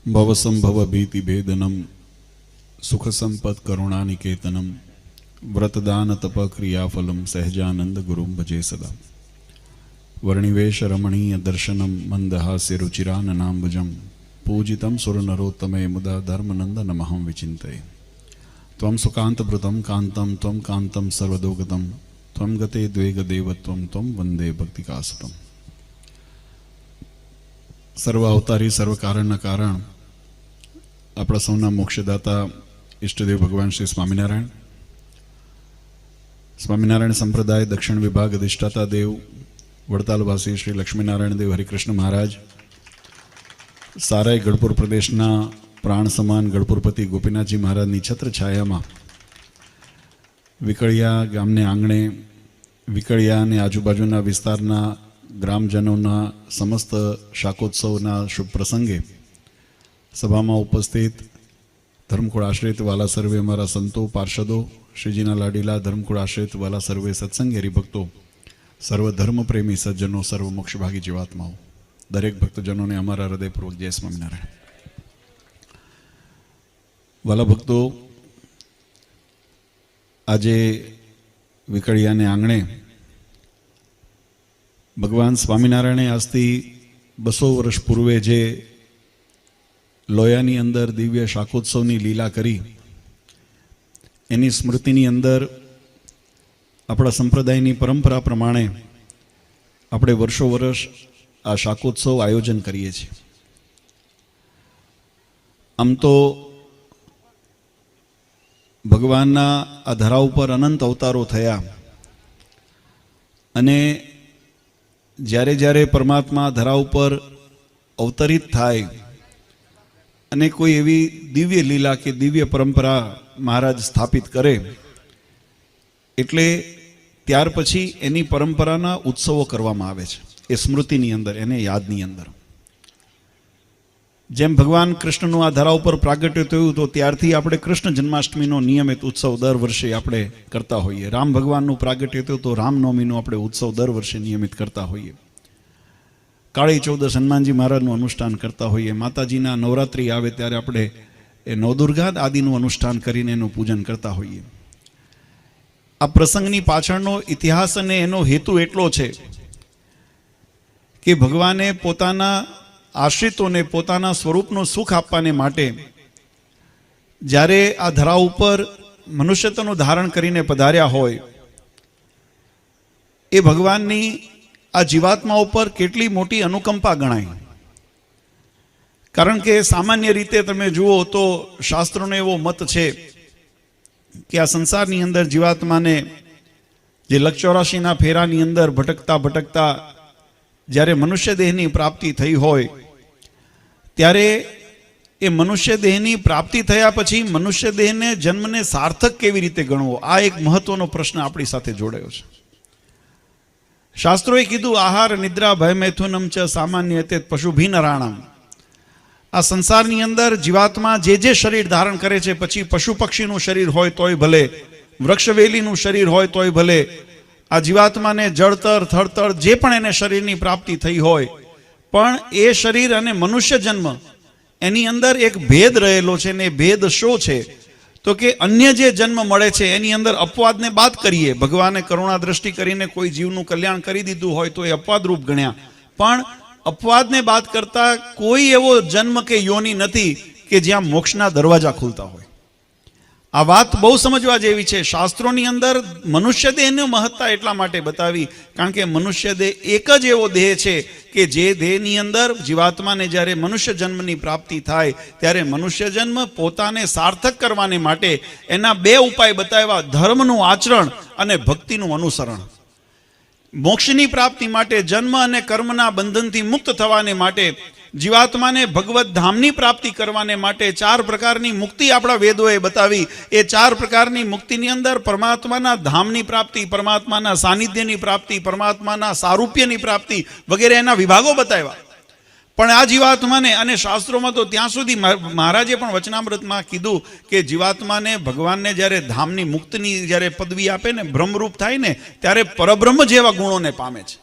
भवसंभव भीति भेदनम सुख संपत् करुणानिकेतनम व्रतदान तप क्रियाफलम सहजानंद गुरुं भजे सदा। वर्णिवेश रमणीय दर्शनम मंदहास्य रुचिराननाम्बुजम पूजितं सुरनरोत्तमे मुदा धर्मनंद नमहं विचिन्तये। त्वं सुकान्तभृतं कान्तं त्वं कान्तं सर्वदोगतं त्वं गते द्वेगदेवत्वं त्वं वन्दे भक्तिकासतम्। सर्व अवतारी सर्व कारण कारण अपना सौना मोक्षदाता इष्टदेव भगवान श्री स्वामीनारायण स्वामीनारायण संप्रदाय दक्षिण विभाग अधिष्ठाता देव वड़तालवासी श्री लक्ष्मीनारायण देव हरिकृष्ण महाराज, साराय गढ़पुर प्रदेशना प्राण समान गढ़पुरपति गोपीनाथजी महाराजनी छत्र छाया में विकड़िया गामने आंगणे विकड़िया ने आजूबाजूना विस्तारना ग्रामजनोना समस्त शाकोत्सवना शुभ प्रसंगे सभा में उपस्थित धर्मकुळ आश्रित वाला सर्वे अमारा संतो पार्षदों श्रीजीना लाडीला धर्मकुळ आश्रित वाला सर्वे सत्संगी हरिभक्तों सर्व धर्म प्रेमी सज्जनों सर्व मोक्षभागी जीवात्माओं दरेक भक्तजनों ने अमारा हृदयपूर्वक जय स्वामीनारायण। वाला भक्तों, आजे विकड़िया ने आंगणे भगवान स्वामीनारायणे आजथी 200 वर्ष पूर्वे जे लोयानी अंदर दिव्य शाकोत्सवनी लीला करी एनी स्मृतिनी अंदर अपना संप्रदायनी परंपरा प्रमाणे આપણે વર્ષો વર્ષ આ શાકોત્સવ આયોજન કરીએ છીએ। આમ તો ભગવાનના આ ધરા ઉપર અનંત અવતારો થયા અને જ્યારે જ્યારે પરમાત્મા ધરા ઉપર અવતરિત થાય અને કોઈ એવી દિવ્ય લીલા કે દિવ્ય પરંપરા મહારાજ સ્થાપિત કરે એટલે ત્યાર પછી એની પરંપરાના ઉત્સવો કરવામાં આવે છે એ સ્મૃતિની અંદર, એને યાદની અંદર। જેમ ભગવાન કૃષ્ણનું આ ધરા ઉપર પ્રાગટ્ય થયું તો ત્યારથી આપણે કૃષ્ણ જન્માષ્ટમીનો નિયમિત ઉત્સવ દર વર્ષે આપણે કરતા હોઈએ। રામ ભગવાનનું પ્રાગટ્ય થયું તો રામનવમીનો આપણે ઉત્સવ દર વર્ષે નિયમિત કરતા હોઈએ। કાળી ચૌદશ હનુમાનજી મહારાજનું અનુષ્ઠાન કરતા હોઈએ। માતાજીના નવરાત્રિ આવે ત્યારે આપણે એ નવદુર્ગા આદિનું અનુષ્ઠાન કરીને એનું પૂજન કરતા હોઈએ। આ પ્રસંગની પાછળનો ઇતિહાસ અને એનો હેતુ એટલો છે કે ભગવાને પોતાના આશ્રિતોને પોતાના સ્વરૂપનું સુખ આપવાને માટે જ્યારે આ ધરા ઉપર મનુષ્યત્વનું ધારણ કરીને પધાર્યા હોય એ ભગવાનની આ જીવાત્મા ઉપર કેટલી મોટી અનુકંપા ગણાય। કારણ કે સામાન્ય રીતે તમે જુઓ તો શાસ્ત્રોનો એવો મત છે કે આ સંસારની અંદર જીવાત્માને જે લક્ષ 84ના ફેરાની અંદર ભટકતા ભટકતા જ્યારે મનુષ્ય દેહની પ્રાપ્તિ થઈ હોય ત્યારે એ મનુષ્ય દેહની પ્રાપ્તિ થયા પછી મનુષ્ય દેહને જન્મને સાર્થક કેવી રીતે ગણવો, આ એક મહત્વનો પ્રશ્ન આપણી સાથે જોડાયો છે। શાસ્ત્રોએ કીધું આહાર નિદ્રા ભય મૈથુનમ ચ સામાન્ય તે પશુભી નરાણમ। આ સંસારની અંદર જીવાત્મા જે શરીર ધારણ કરે છે, પછી પશુ પક્ષીનું શરીર હોય તોય ભલે, વૃક્ષવેલીનું શરીર હોય તોય ભલે, આ જીવાત્માને જળતર થળતર જે પણ એને શરીરની પ્રાપ્તિ થઈ હોય, પણ એ શરીર અને મનુષ્ય જન્મ એની અંદર એક ભેદ રહેલો છે ને ભેદ શો છે તો કે અન્ય જે જન્મ મળે છે એની અંદર અપવાદને બાદ કરીએ। ભગવાને કરુણા દ્રષ્ટિ કરીને કોઈ જીવનું કલ્યાણ કરી દીધું હોય તો એ અપવાદ રૂપ ગણ્યા, પણ અપવાદને બાદ કરતા કોઈ એવો જન્મ કે યોની નથી કે જ્યાં મોક્ષના દરવાજા ખુલતા હોય। આ વાત બહુ સમજવા જેવી છે। શાસ્ત્રોની અંદર મનુષ્ય દેહની મહત્તા એટલા માટે બતાવી કારણ કે મનુષ્ય દેહ એક જ એવો દેહ છે કે જે દેહની અંદર જીવાત્માને જ્યારે મનુષ્ય જન્મની પ્રાપ્તિ થાય ત્યારે મનુષ્ય જન્મ પોતાને સાર્થક કરવાને માટે એના 2 ઉપાય બતાવ્યા, ધર્મનું આચરણ અને ભક્તિનું અનુસરણ। મોક્ષની પ્રાપ્તિ માટે જન્મ અને કર્મના બંધનથી મુક્ત થવાને માટે જીવાત્માને ભગવત ધામની પ્રાપ્તિ કરવાને માટે 4 પ્રકારની મુક્તિ આપણા વેદોએ બતાવી। એ 4 પ્રકારની મુક્તિની અંદર પરમાત્માના ધામની પ્રાપ્તિ, પરમાત્માના સાનિધ્યની પ્રાપ્તિ, પરમાત્માના સારૂપ્યની પ્રાપ્તિ વગેરે એના વિભાગો બતાવ્યા। પણ આ જીવાત્માને અને શાસ્ત્રોમાં તો ત્યાં સુધી મહારાજે પણ વચનામૃતમાં કીધું કે જીવાત્માને ભગવાનને જ્યારે ધામની મુક્તની જ્યારે પદવી આપે ને બ્રહ્મરૂપ થાય ને ત્યારે પરબ્રહ્મ જેવા ગુણોને પામે છે।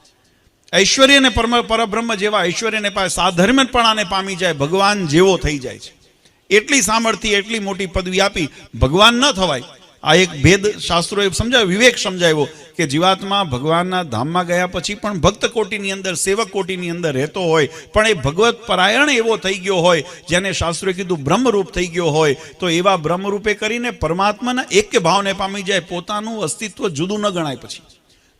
ઐશ્વર્ય અને પરબ્રહ્મ જેવા ઐશ્વર્યને પાસે સાધર્મ્યપણાને પામી જાય, ભગવાન જેવો થઈ જાય છે. એટલી સામર્થ્ય, એટલી મોટી પદવી આપી ભગવાન ન થવાય. આ એક ભેદ શાસ્ત્રોએ સમજાવ્યો, વિવેક સમજાવ્યો કે જીવાત્મા ભગવાનના ધામમાં ગયા પછી પણ ભક્ત કોટીની અંદર, સેવક કોટીની અંદર રહેતો હોય, પણ એ ભગવત પરાયણ એવો થઈ ગયો હોય, જેને શાસ્ત્રોએ કીધું બ્રહ્મરૂપ થઈ ગયો હોય, તો એવા બ્રહ્મરૂપે કરીને પરમાત્માના એક્ય ભાવને પામી જાય. પોતાનું અસ્તિત્વ જુદું ન ગણાય.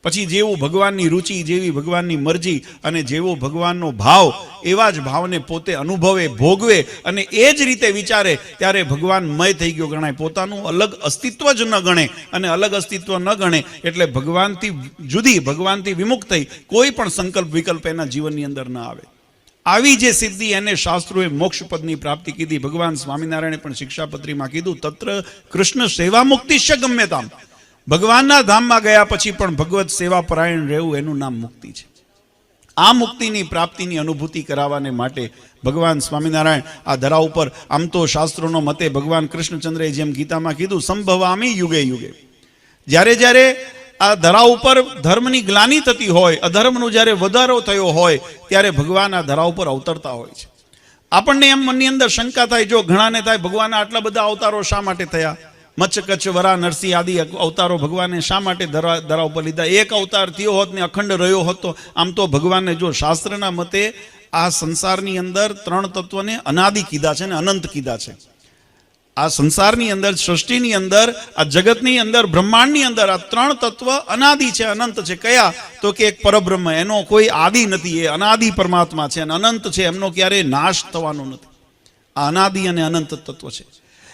પછી જેવું ભગવાનની રુચિ, જેવી ભગવાનની મરજી અને જેવો ભગવાનનો ભાવ, એવા જ ભાવને પોતે અનુભવે, ભોગવે અને એ જ રીતે વિચારે, ત્યારે ભગવાન મય થઈ ગયો ગણાય. પોતાનું અલગ અસ્તિત્વ જ ન ગણે, અને અલગ અસ્તિત્વ ન ગણે એટલે ભગવાનથી જુદી, ભગવાનથી વિમુખ થઈ કોઈ પણ સંકલ્પ વિકલ્પ એના જીવનની અંદર ન આવે. આવી જે સિદ્ધિ એને શાસ્ત્રોએ મોક્ષ પદની પ્રાપ્તિ કીધી. ભગવાન સ્વામિનારાયણે પણ શિક્ષાપત્રીમાં કીધું, તત્ર કૃષ્ણ સેવા મુક્તિશ્ય ગમ્યતામ. ભગવાનના ધામમાં ગયા પછી પણ ભગવત સેવા પરાયણ રહેવું, એનું નામ મુક્તિ છે. આ મુક્તિની પ્રાપ્તિની અનુભૂતિ કરાવવાને માટે ભગવાન સ્વામિનારાયણ આ ધરા ઉપર, આમ તો શાસ્ત્રોનો મતે ભગવાન કૃષ્ણચંદ્રએ જેમ ગીતામાં કીધું, સંભવામી યુગે યુગે. જ્યારે જ્યારે આ ધરા ઉપર ધર્મની ગ્લાનિ થતી હોય, અધર્મનો જ્યારે વધારો થયો હોય, ત્યારે ભગવાન આ ધરા ઉપર અવતરતા હોય છે. આપણને એમ મનની અંદર શંકા થાય, જો ઘણાને થાય, ભગવાનના આટલા બધા અવતારો શા માટે થયા? મચ્છ, કચ્છ, વરા, નરસિંહ આદિ અવતારો ભગવાને શા માટે ધરા ઉપર લીધા? એક અવતાર થયો હોત ને અખંડ રહ્યો હોત તો? આમ તો ભગવાનને, જો શાસ્ત્રના મતે આ સંસારની અંદર 3 તત્વને અનાદિ કીધા છે ને અનંત કીધા છે. આ સંસારની અંદર, સૃષ્ટિની અંદર, આ જગતની અંદર, બ્રહ્માંડની અંદર આ 3 તત્વ અનાદિ છે, અનંત છે. કયા? તો કે એક પરબ્રહ્મ, એનો કોઈ આદિ નથી, એ અનાદિ પરમાત્મા છે અને અનંત છે, એમનો ક્યારેય નાશ થવાનો નથી. આ અનાદિ અને અનંત તત્વ છે.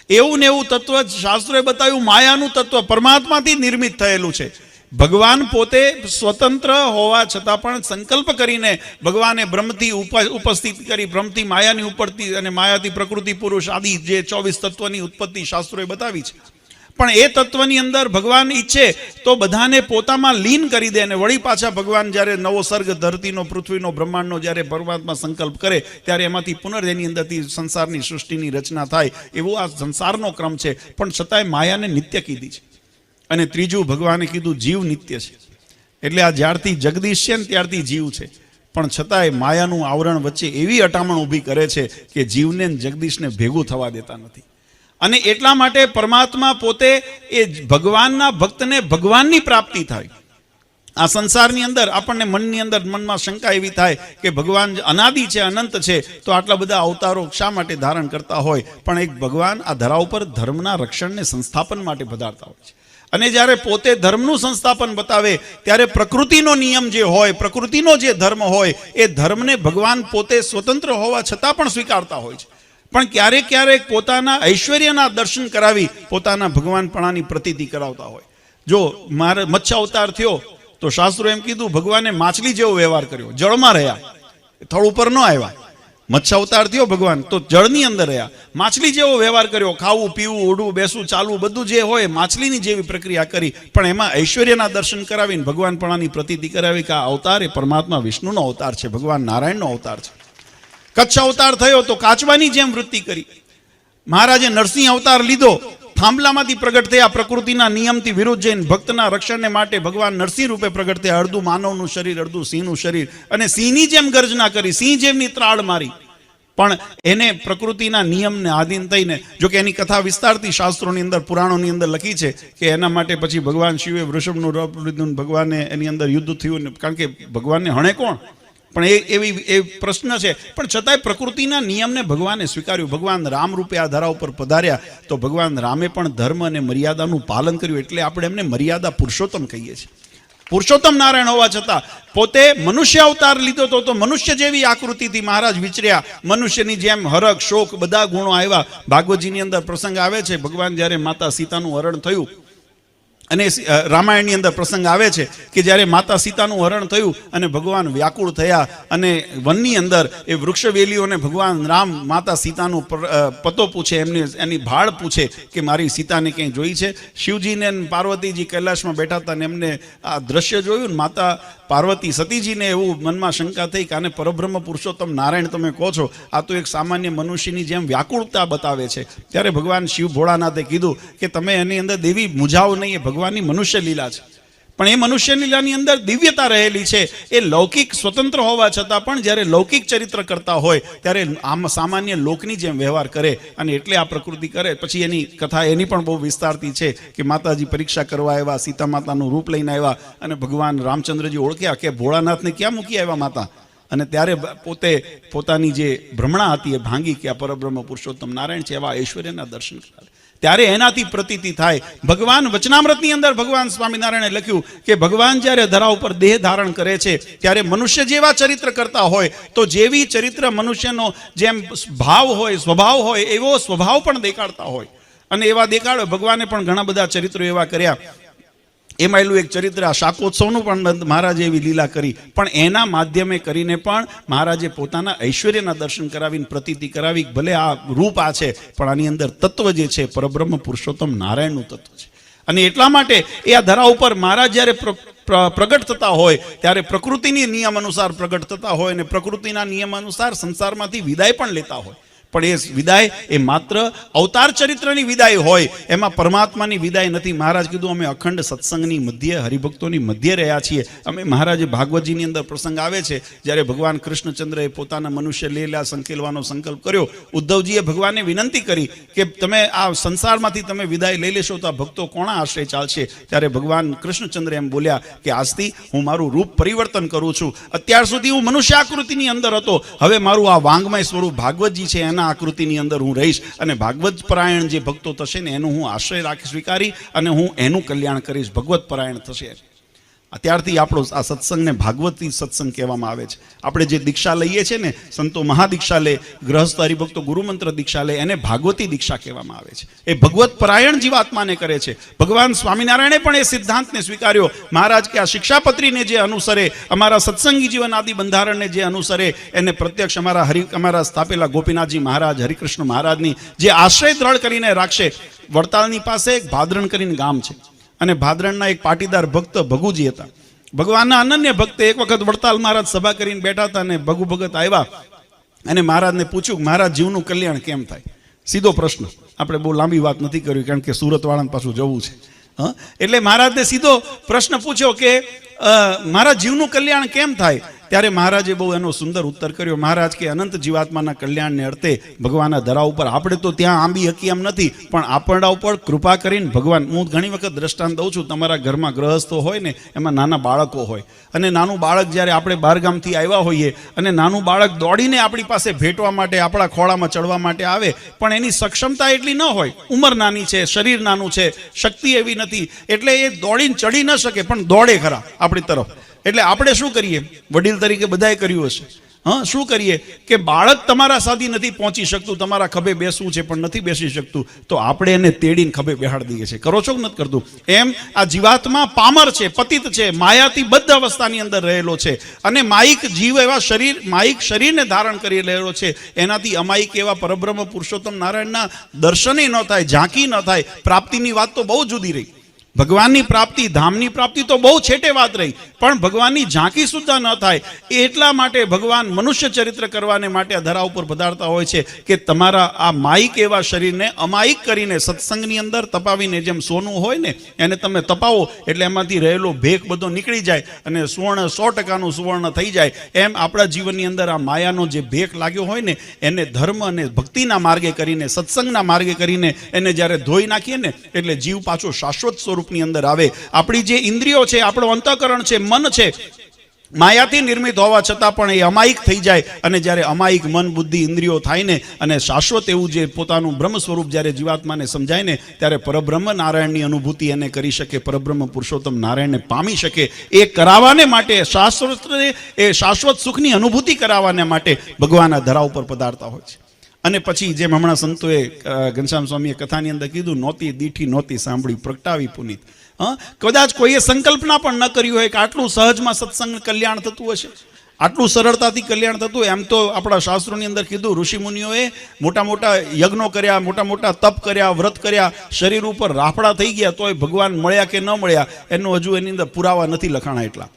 એવું ને એવું તત્વ શાસ્ત્રોએ બતાવ્યું, માયાનું તત્વ પરમાત્માથી નિર્મિત થયેલું છે. ભગવાન પોતે સ્વતંત્ર હોવા છતાં પણ સંકલ્પ કરીને ભગવાને બ્રહ્મથી ઉપસ્થિત કરી, બ્રહ્મથી માયાની ઉપરથી અને માયાથી પ્રકૃતિ પુરુષ આદિ જે 24 તત્વની ઉત્પત્તિ શાસ્ત્રોએ બતાવી છે. પણ એ તત્વની અંદર ભગવાન ઈચ્છે તો બધાને પોતામાં લીન કરી દે, અને વળી પાછા ભગવાન જ્યારે નવો સર્ગ, ધરતીનો, પૃથ્વીનો, બ્રહ્માંડનો જ્યારે પરમાત્મા સંકલ્પ કરે, ત્યારે એમાંથી પુનર્જની અંદરથી સંસારની સૃષ્ટિની રચના થાય. એવો આ સંસારનો ક્રમ છે. પણ છતાંય માયાને નિત્ય કીધી છે. અને ત્રીજું ભગવાને કીધું, જીવ નિત્ય છે. એટલે આ જ્યારથી જગદીશ છે ને ત્યારથી જીવ છે. પણ છતાંય માયાનું આવરણ વચ્ચે એવી અટામણ ઊભી કરે છે કે જીવને જગદીશને ભેગું થવા દેતા નથી. અને એટલા માટે પરમાત્મા પોતે એ ભગવાનના ભક્તને ભગવાનની પ્રાપ્તિ થાય. આ સંસારની અંદર આપણને મનમાં શંકા એવી થાય કે ભગવાન અનાદિ છે, અનંત છે, તો આટલા બધા અવતારો શા માટે ધારણ કરતા હોય? પણ એક ભગવાન આ ધરા ઉપર ધર્મના રક્ષણને, સંસ્થાપન માટે પધારતા હોય છે. અને જ્યારે પોતે ધર્મનું સંસ્થાપન બતાવે, ત્યારે પ્રકૃતિનો નિયમ જે હોય, પ્રકૃતિનો જે ધર્મ હોય, એ ધર્મને ભગવાન પોતે સ્વતંત્ર હોવા છતાં પણ સ્વીકારતા હોય છે. પણ ક્યારેક ક્યારેક પોતાના ઐશ્વર્યના દર્શન કરાવી પોતાના ભગવાનપણાની પ્રતીતિ કરાવતા હોય. જો મારે મચ્છ અવતાર થયો તો શાસ્ત્રો એમ કીધું, ભગવાને માછલી જેવો વ્યવહાર કર્યો, જળમાં રહ્યા, થળ ઉપર ન આવ્યા. મચ્છ અવતાર થયો ભગવાન તો જળની અંદર રહ્યા, માછલી જેવો વ્યવહાર કર્યો, ખાવું, પીવું, ઉડવું, બેસવું, ચાલવું, બધું જે હોય માછલીની જેવી પ્રક્રિયા કરી. પણ એમાં ઐશ્વર્યના દર્શન કરાવીને ભગવાનપણાની પ્રતીતિ કરાવી કે આ અવતાર એ પરમાત્મા વિષ્ણુનો અવતાર છે, ભગવાન નારાયણનો અવતાર છે. કચ્છ અવતાર થયો તો કાચવાની જેમ વૃત્તિ કરી. મહારાજે નરસિંહ અવતાર લીધો, થાંભલામાંથી પ્રગટ થયા, પ્રકૃતિના નિયમથી વિરુદ્ધ જઈને ભક્તના રક્ષણને માટે ભગવાન નરસિંહ રૂપે પ્રગટ થયા. અડધું માનવનું શરીર, અડધું સિંહનું શરીર, અને સિંહની જેમ ગર્જના કરી, સિંહ જેમની ત્રાળ મારી. પણ એને પ્રકૃતિના નિયમને આધીન થઈને, જો કે એની કથા વિસ્તારથી શાસ્ત્રોની અંદર, પુરાણોની અંદર લખી છે કે એના માટે પછી ભગવાન શિવે વૃષભનું રપ લીધું, ભગવાને એની અંદર યુદ્ધ થયું, કારણ કે ભગવાનને હણે કોણ? પણ એ પ્રશ્ન છે. પણ છતાંય પ્રકૃતિના નિયમને ભગવાને સ્વીકાર્યું. ભગવાન રામ રૂપે આ ધરા ઉપર પધાર્યા તો ભગવાન રામે પણ ધર્મ અને મર્યાદાનું પાલન કર્યું. એટલે આપણે એમને મર્યાદા પુરુષોત્તમ કહીએ છીએ. પુરુષોત્તમ નારાયણ હોવા છતાં પોતે મનુષ્ય અવતાર લીધો તો મનુષ્ય જેવી આકૃતિથી મહારાજ વિચર્યા. મનુષ્યની જેમ હરખ, શોક, બધા ગુણો આવ્યા. ભાગવતજીની અંદર પ્રસંગ આવે છે, ભગવાન જ્યારે માતા સીતાનું હરણ થયું, અને રામાયણની અંદર પ્રસંગ આવે છે કે જ્યારે માતા સીતાનું હરણ થયું અને ભગવાન વ્યાકુળ થયા, અને વનની અંદર એ વૃક્ષવેલીઓને ભગવાન રામ માતા સીતાનું પતો પૂછે, એની ભાળ પૂછે કે મારી સીતાને ક્યાંય જોઈ છે? શિવજીને પાર્વતીજી કૈલાશમાં બેઠા હતા ને એમને આ દ્રશ્ય જોયું ને માતા પાર્વતી સતીજીને એવું મનમાં શંકા થઈ કે આને પરબ્રહ્મ પુરુષોત્તમ નારાયણ તમે કહો છો, આ તો એક સામાન્ય મનુષ્યની જેમ વ્યાકુળતા બતાવે છે. ત્યારે ભગવાન શિવ ભોળાનાથે કીધું કે તમે એની અંદર દેવી મૂંઝાઓ નહીં, એ ભગવાનની મનુષ્ય લીલા છે. પણ એ મનુષ્ય લીલાની અંદર દિવ્યતા રહેલી છે. એ લૌકિક સ્વતંત્ર હોવા છતાં પણ જ્યારે લૌકિક ચરિત્ર કરતા હોય ત્યારે આમ સામાન્ય લોકની જેમ વ્યવહાર કરે અને એટલે આ પ્રકૃતિ કરે. પછી એની કથા એની પણ બહુ વિસ્તારતી છે કે માતાજી પરીક્ષા કરવા આવ્યા, સીતા માતાનું રૂપ લઈને આવ્યા અને ભગવાન રામચંદ્રજી ઓળખ્યા કે ભોળાનાથને ક્યાં મૂકી આવ્યા માતા, અને ત્યારે પોતે પોતાની જે ભ્રમણા હતી એ ભાંગી કે આ પરબ્રહ્મ પુરુષોત્તમ નારાયણ છે, એવા ઐશ્વર્યના દર્શન કરાવે. ત્યારે એનાથી પ્રતીતિ થાય. ભગવાન વચનામૃતની અંદર ભગવાન સ્વામિનારાયણે લખ્યું કે ભગવાન જ્યારે ધરા ઉપર દેહ ધારણ કરે છે ત્યારે મનુષ્ય જેવા ચરિત્ર કરતા હોય તો જેવી ચરિત્ર મનુષ્યનો જેમ ભાવ હોય, સ્વભાવ હોય, એવો સ્વભાવ પણ દેખાડતા હોય અને એવા દેખાડો. ભગવાને પણ ઘણા બધા ચરિત્રો એવા કર્યા. એમાં એલું એક ચરિત્ર આ શાકોત્સવનું પણ મહારાજે એવી લીલા કરી, પણ એના માધ્યમે કરીને પણ મહારાજે પોતાના ઐશ્વર્યના દર્શન કરાવીને પ્રતીતિ કરાવી. ભલે આ રૂપ આ છે પણ આની અંદર તત્વ જે છે પરબ્રહ્મ પુરુષોત્તમ નારાયણનું તત્વ છે. અને એટલા માટે એ આ ધરા ઉપર મહારાજ જ્યારે પ્રગટ થતા હોય ત્યારે પ્રકૃતિની નિયમ અનુસાર પ્રગટ થતા હોય અને પ્રકૃતિના નિયમ અનુસાર સંસારમાંથી વિદાય પણ લેતા હોય. પણ એ વિદાય એ માત્ર અવતાર ચરિત્રની વિદાય હોય, એમાં પરમાત્માની વિદાય નથી. મહારાજ કીધું અમે અખંડ સત્સંગની મધ્ય, હરિભક્તોની મધ્ય રહ્યા છીએ. અમે મહારાજે ભાગવતજીની અંદર પ્રસંગ આવે છે જ્યારે ભગવાન કૃષ્ણચંદ્રએ પોતાના મનુષ્ય લીલા સંકેલવાનો સંકલ્પ કર્યો. ઉદ્ધવજીએ ભગવાનને વિનંતી કરી કે તમે આ સંસારમાંથી તમે વિદાય લઈ લેશો તો આ ભક્તો કોના આશ્રય ચાલશે? ત્યારે ભગવાન કૃષ્ણચંદ્ર એમ બોલ્યા કે આજથી હું મારું રૂપ પરિવર્તન કરું છું. અત્યાર સુધી હું મનુષ્ય આકૃતિની અંદર હતો, હવે મારું આ વાંગમય સ્વરૂપ ભાગવતજી છે એના આકૃતિની અંદર હું રહીશ અને ભાગવત પરાયણ જે ભક્તો થશે ને એનું હું આશ્રય સ્વીકારી અને હું એનું કલ્યાણ કરીશ. ભગવત પરાયણ થશે. અત્યારથી આપણો આ સત્સંગને ભાગવતી સત્સંગ કહેવામાં આવે છે. આપણે જે દીક્ષા લઈએ છીએ ને, સંતો મહાદીક્ષા લે, ગૃહસ્થ હરિભક્તો ગુરુમંત્ર દીક્ષા લે, એને ભાગવતી દીક્ષા કહેવામાં આવે છે. એ ભગવત પરાયણ જીવાત્માને કરે છે. ભગવાન સ્વામિનારાયણે પણ એ સિદ્ધાંતને સ્વીકાર્યો. મહારાજ કે આ શિક્ષાપત્રીને જે અનુસરે, અમારા સત્સંગી જીવન આદિ બંધારણને જે અનુસરે, એને પ્રત્યક્ષ અમારા સ્થાપેલા ગોપીનાથજી મહારાજ, હરિકૃષ્ણ મહારાજની જે આશ્રય દ્રઢ કરીને રાખશે. વડતાલની પાસે એક ભાદરણ કરીને ગામ છે અને ભાદરણના એક પાટીદાર ભક્ત ભગુજી હતા. ભગવાનના અનન્ય ભક્ત. એક વખત વડતાલ મહારાજ સભા કરીને બેઠા હતા અને ભગુ ભગત આવ્યા અને મહારાજને પૂછ્યું મહારાજ જીવનું કલ્યાણ કેમ થાય? સીધો પ્રશ્ન. આપણે બહુ લાંબી વાત નથી કરવી કારણ કે સુરતવાળાને પાછું જવું છે. એટલે મહારાજને સીધો પ્રશ્ન પૂછ્યો કે મારા જીવનું કલ્યાણ કેમ થાય? ત્યારે મહારાજે બહુ એનો સુંદર ઉત્તર કર્યો. મહારાજ કે અનંત જીવાત્માના કલ્યાણને અર્થે ભગવાનના ધરા ઉપર આપણે તો ત્યાં આંબી હકી એમ નથી, પણ આપણા ઉપર કૃપા કરીને ભગવાન, હું ઘણી વખત દ્રષ્ટાંત દઉં છું, તમારા ઘરમાં ગ્રહસ્થો હોય ને એમાં નાના બાળકો હોય અને નાનું બાળક જ્યારે આપણે બહારગામથી આવ્યા હોઈએ અને નાનું બાળક દોડીને આપણી પાસે ભેટવા માટે, આપણા ખોળામાં ચડવા માટે આવે, પણ એની સક્ષમતા એટલી ન હોય, ઉંમર નાની છે, શરીર નાનું છે, શક્તિ એવી નથી, એટલે એ દોડીને ચડી ન શકે, પણ દોડે ખરા આપણી તરફ. એટલે આપણે શું કરીએ? વડીલ તરીકે બધાએ કર્યું હશે. શું કરીએ કે બાળક તમારા સાથી નથી પહોંચી શકતું, તમારા ખભે બેસવું છે પણ નથી બેસી શકતું, તો આપણે એને તેડીને ખભે બેહાડી દઈએ છીએ. કરો છો કે નથી કરતું? એમ આ જીવાત્મા પામર છે, પતિત છે, માયાથી બદ્ધ અવસ્થાની અંદર રહેલો છે અને માયિક જીવ એવા માયિક શરીરને ધારણ કરી રહેલો છે. એનાથી અમાયિક એવા પરબ્રહ્મ પુરુષોત્તમ નારાયણના દર્શને ન થાય, ઝાંકી ન થાય. પ્રાપ્તિની વાત તો બહુ જુદી રહી. ભગવાનની પ્રાપ્તિ, ધામની પ્રાપ્તિ તો બહુ છેટે વાત રહી, પણ ભગવાનની ઝાંકી સુદ્ધા ન થાય. એટલા માટે ભગવાન મનુષ્ય ચરિત્ર કરવાને માટે આ ધરા ઉપર પધારતા હોય છે કે તમારા આ માયિક એવા શરીરને અમાયિક કરીને સત્સંગની અંદર તપાવીને, જેમ સોનું હોય ને એને તમે તપાવો એટલે એમાંથી રહેલો ભેખ બધો નીકળી જાય અને સુવર્ણ 100%નું સુવર્ણ થઈ જાય. એમ આપણા જીવનની અંદર આ માયાનો જે ભેખ લાગ્યો હોય ને એને ધર્મ અને ભક્તિના માર્ગે કરીને, સત્સંગના માર્ગે કરીને એને જ્યારે ધોઈ નાખીએ ને એટલે જીવ પાછો શાશ્વત સ્વરૂપ ની અંદર આવે. આપણી જે ઇન્દ્રિયો છે, આપણો અંતઃકરણ છે, મન છે, માયાથી નિર્મિત હોવા છતાં પણ એ અમાયિક થઈ જાય અને જ્યારે અમાયિક મન, બુદ્ધિ, ઇન્દ્રિયો થાય ને અને શાશ્વત એવું જે પોતાનું બ્રહ્મ સ્વરૂપ જ્યારે જીવાત્માને સમજાય ને ત્યારે પરબ્રહ્મ નારાયણની અનુભૂતિ એને કરી શકે, પરબ્રહ્મ પુરુષોત્તમ નારાયણને પામી શકે. એ કરાવવાને માટે, શાશ્વત સુખની અનુભૂતિ કરાવવાને માટે ભગવાન આ ધરા ઉપર પધારતા હોય છે. અને પછી જેમ હમણાં સંતોએ ઘનશ્યામ સ્વામીએ કથાની અંદર કીધું, નહોતી દીઠી નહોતી સાંભળી પ્રગટાવી પુનિત. કદાચ કોઈએ સંકલ્પના પણ ન કર્યું હોય કે આટલું સહજમાં સત્સંગ કલ્યાણ થતું હશે, આટલું સરળતાથી કલ્યાણ થતું. એમ તો આપણા શાસ્ત્રોની અંદર કીધું, ઋષિમુનિઓએ મોટા મોટા યજ્ઞો કર્યા, મોટા મોટા તપ કર્યા, વ્રત કર્યા, શરીર ઉપર રાફડા થઈ ગયા, તોય ભગવાન મળ્યા કે ન મળ્યા એનું હજુ એની અંદર પુરાવા નથી લખાણા એટલા.